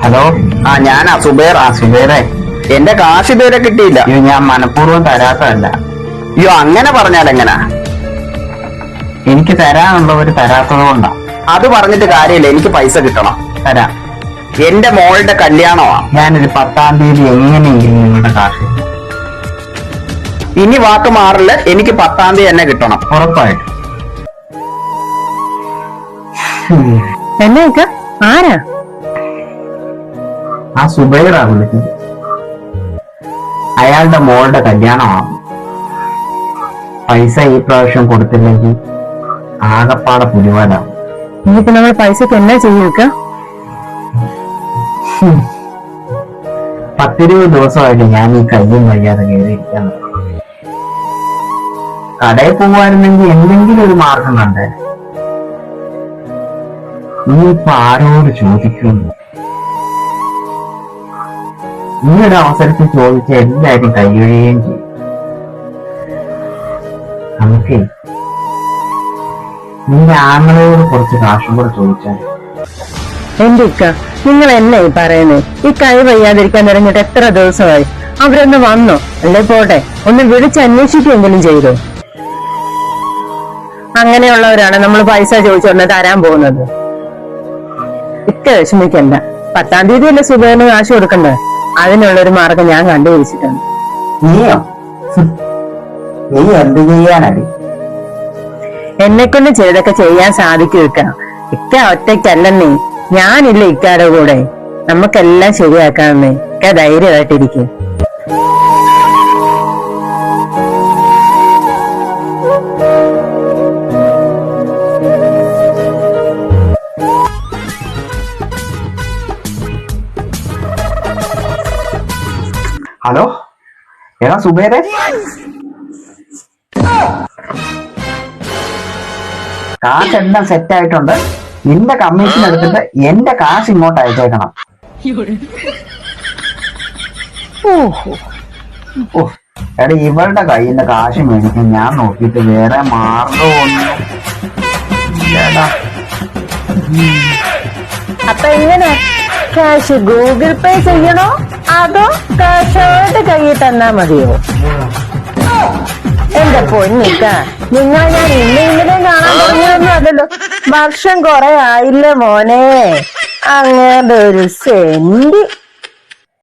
Hello, ഞാനാ സുബൈർ. സുബൈറെ, എന്റെ കാശ് ഇതുവരെ കിട്ടിയില്ല. ഞാൻ മനഃപൂർവ്വം തരാത്തതല്ല. അയ്യോ, അങ്ങനെ പറഞ്ഞാൽ എങ്ങനാ? എനിക്ക് തരാനുള്ളവര് തരാത്തത് കൊണ്ടാ. അത് പറഞ്ഞിട്ട് കാര്യമില്ല, എനിക്ക് പൈസ കിട്ടണം. തരാം. എന്റെ മോളുടെ കല്യാണമാ. ഞാനൊരു 10-ാം തീയതി എങ്ങനെയെങ്കിലും നിങ്ങളുടെ കാശ്. ഇനി വാക്ക് മാറില്ല, എനിക്ക് 10-ാം തീയതി തന്നെ കിട്ടണം, ഉറപ്പായിട്ട്. എന്നേക്ക ആരാ? ആ സുബൈറാ വിളിച്ചത്. അയാളുടെ മോളുടെ കല്യാണമാണ്. പൈസ ഈ പ്രാവശ്യം കൊടുത്തില്ലെങ്കിൽ ആകപ്പാടെ പുലിവാലാവും. ഇനിയിപ്പോ നമ്മൾ പൈസക്ക് എന്നാ ചെയ്യൂക്ക? 10-20 ദിവസമായിട്ട് ഞാൻ ഈ കയ്യും വയ്യാതെ കയറിയിരിക്കാൻ. കടയിൽ പോവായിരുന്നെങ്കിൽ എന്തെങ്കിലും ഒരു മാർഗം കണ്ടേ. ഇനിയിപ്പോ ആരോട് ചോദിക്കുന്നു? ഈ ഒരു അവസരത്തിൽ ചോദിച്ച എല്ലാവരും കൈയൊഴിയുകയും ചെയ്യും. നമുക്ക് നിന്റെ ആങ്ങളോട് കുറച്ച് കാശും കൂടെ ചോദിച്ചാൽ. എന്റെ ഇക്ക, നിങ്ങൾ എന്നെ ഈ പറയുന്നേ? ഈ കൈ വയ്യാതിരിക്കാൻ തുടങ്ങിയിട്ട് എത്ര ദിവസമായി? അവരൊന്ന് വന്നോ? അല്ലേ പോട്ടെ, ഒന്ന് വിളിച്ചന്വേഷിക്കുകയെങ്കിലും ചെയ്തോ? അങ്ങനെയുള്ളവരാണ് നമ്മൾ പൈസ ചോദിച്ചോണ്ട് തരാൻ പോകുന്നത്. ഇക്ക വിഷമിക്കണ്ട. 10-ാം തീയതി അല്ലേ സുബൈറിന് കാശ് കൊടുക്കണ്ടേ? അതിനുള്ളൊരു മാർഗം ഞാൻ കണ്ടുപിടിച്ചിട്ടുണ്ട്. നീയോ? നീ എന്ത് ചെയ്യാനടി? എന്നെ കൊണ്ട് ചെയ്തൊക്കെ ചെയ്യാൻ സാധിക്കും ഇക്ക. ഇക്ക ഒറ്റയ്ക്കല്ലെന്നേ, ഞാനില്ല ഇക്കാടെ കൂടെ. നമുക്കെല്ലാം ശരിയാക്കാമെന്നേ. ഇക്ക ധൈര്യമായിട്ടിരിക്കും. ഹലോ, എടാ സുബൈറെ, കാശെല്ലാം സെറ്റ് ആയിട്ടുണ്ട്. നിന്റെ കമ്മീഷൻ എടുത്തിട്ട് എന്റെ കാശ് ഇങ്ങോട്ട് അയച്ചേക്കണം. എടാ, ഇവളുടെ കയ്യിൽ നിന്ന് കാശ് മേടിക്കാൻ ഞാൻ നോക്കിയിട്ട് വേറെ മാർഗമൊന്നും. അപ്പൊ എങ്ങനെ? ക്യാഷ് ഗൂഗിൾ പേ ചെയ്യണോ അതോ കാശായിട്ട് കയ്യിൽ തന്നാ മതിയോ? എന്റെ പൊന്നിക്ക, നിങ്ങൾ ഞാൻ ഇന്നലെ കാണാൻ തുടങ്ങിയൊന്നും അതല്ലോ. വർഷം കുറെ ആയില്ലേ മോനെ. അങ്ങനെ ഒരു സെന്റ്